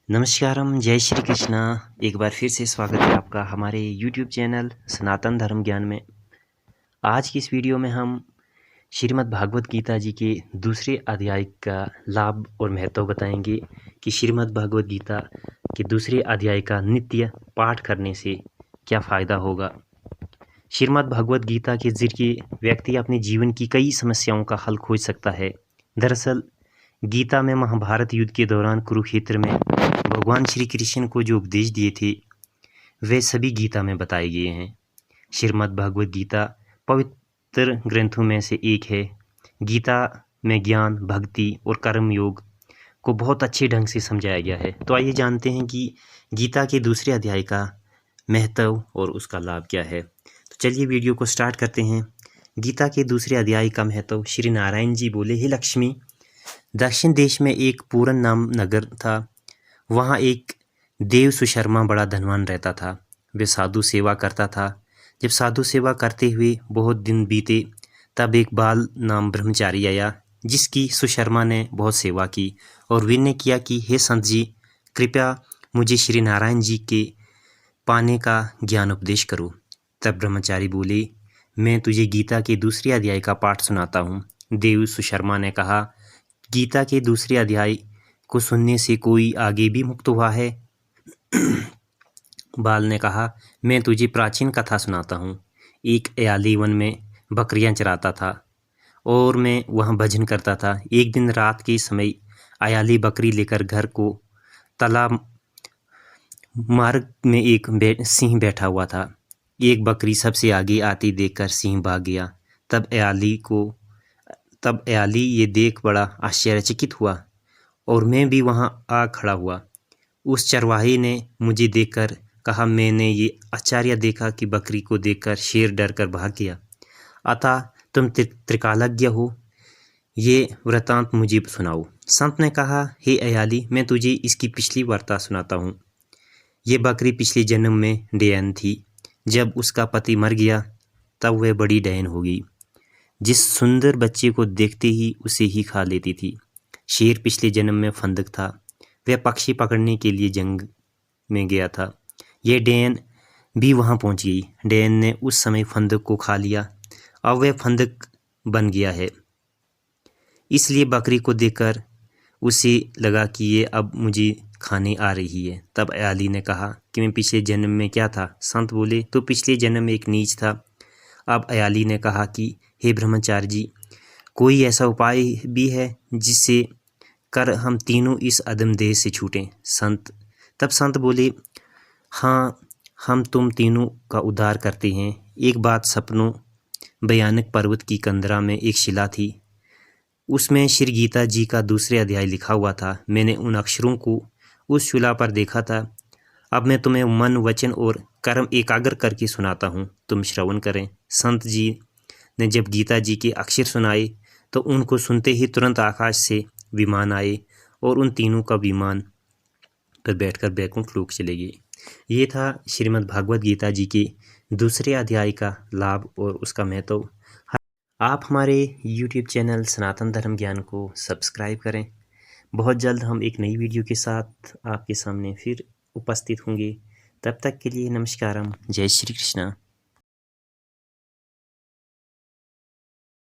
नमस्कारम, जय श्री कृष्णा। एक बार फिर से स्वागत है आपका हमारे यूट्यूब चैनल सनातन धर्म ज्ञान में। आज की इस वीडियो में हम श्रीमद् भागवत गीता जी के दूसरे अध्याय का लाभ और महत्व बताएंगे कि श्रीमद् भागवत गीता के दूसरे अध्याय का नित्य पाठ करने से क्या फ़ायदा होगा। श्रीमद् भागवत गीता के ज़रिए व्यक्ति अपने जीवन की कई समस्याओं का हल खोज सकता है। दरअसल गीता में महाभारत युद्ध के दौरान कुरुक्षेत्र में भगवान श्री कृष्ण को जो उपदेश दिए थे वे सभी गीता में बताए गए हैं। श्रीमद् भागवत गीता पवित्र ग्रंथों में से एक है। गीता में ज्ञान, भक्ति और कर्म योग को बहुत अच्छे ढंग से समझाया गया है। तो आइए जानते हैं कि गीता के दूसरे अध्याय का महत्व और उसका लाभ क्या है। तो चलिए वीडियो को स्टार्ट करते हैं। गीता के दूसरे अध्याय का महत्व। श्री नारायण जी बोले, हे लक्ष्मी, दक्षिण देश में एक पूरन नाम नगर था। वहाँ एक देव सुशर्मा बड़ा धनवान रहता था। वे साधु सेवा करता था। जब साधु सेवा करते हुए बहुत दिन बीते तब एक बाल नाम ब्रह्मचारी आया जिसकी सुशर्मा ने बहुत सेवा की और विनय किया कि हे संत जी, कृपया मुझे श्री नारायण जी के पाने का ज्ञान उपदेश करो। तब ब्रह्मचारी बोले, मैं तुझे गीता के दूसरे अध्याय का पाठ सुनाता हूँ। देव सुशर्मा ने कहा, गीता के दूसरे अध्याय को सुनने से कोई आगे भी मुक्त हुआ है? बाल ने कहा, मैं तुझे प्राचीन कथा सुनाता हूँ। एक अयाली वन में बकरियां चराता था और मैं वहाँ भजन करता था। एक दिन रात के समय अयाली बकरी लेकर घर को तालाब मार्ग में एक सिंह बैठा हुआ था। एक बकरी सबसे आगे आती देखकर सिंह भाग गया। तब अयाली ये देख बड़ा आश्चर्यचकित हुआ और मैं भी वहाँ आ खड़ा हुआ। उस चरवाहे ने मुझे देखकर कहा, मैंने ये आश्चर्य देखा कि बकरी को देखकर शेर डर कर भाग गया। अतः तुम त्रिकालज्ञ हो, ये वृतांत मुझे सुनाओ। संत ने कहा, हे अयाली, मैं तुझे इसकी पिछली वार्ता सुनाता हूँ। ये बकरी पिछले जन्म में डैन थी। जब उसका पति मर गया तब वह बड़ी डैन हो गई। जिस सुंदर बच्चे को देखते ही उसे ही खा लेती थी। शेर पिछले जन्म में फंदक था। वह पक्षी पकड़ने के लिए जंग में गया था। यह डैन भी वहां पहुंच गई। डैन ने उस समय फंदक को खा लिया। अब वह फंदक बन गया है। इसलिए बकरी को देखकर उसे लगा कि ये अब मुझे खाने आ रही है। तब अयाली ने कहा कि मैं पिछले जन्म में क्या था? संत बोले, तो पिछले जन्म में एक नीच था। अब अयाली ने कहा कि हे ब्रह्मचारी जी, कोई ऐसा उपाय भी है जिससे कर हम तीनों इस अदम देह से छूटें? तब संत बोले, हाँ, हम तुम तीनों का उद्धार करते हैं। एक बात सपनों भयानक पर्वत की कंदरा में एक शिला थी। उसमें श्री गीता जी का दूसरे अध्याय लिखा हुआ था। मैंने उन अक्षरों को उस शिला पर देखा था। अब मैं तुम्हें मन, वचन और कर्म एकाग्र करके सुनाता हूँ, तुम श्रवण करें। संत जी ने जब गीता जी के अक्षर सुनाए तो उनको सुनते ही तुरंत आकाश से विमान आए और उन तीनों का विमान पर बैठकर बैकुंठ लोक चले गए। ये था श्रीमद् भागवत गीता जी के दूसरे अध्याय का लाभ और उसका महत्व। आप हमारे YouTube चैनल सनातन धर्म ज्ञान को सब्सक्राइब करें। बहुत जल्द हम एक नई वीडियो के साथ आपके सामने फिर उपस्थित होंगे। तब तक के लिए नमस्कारम, जय श्री कृष्णा।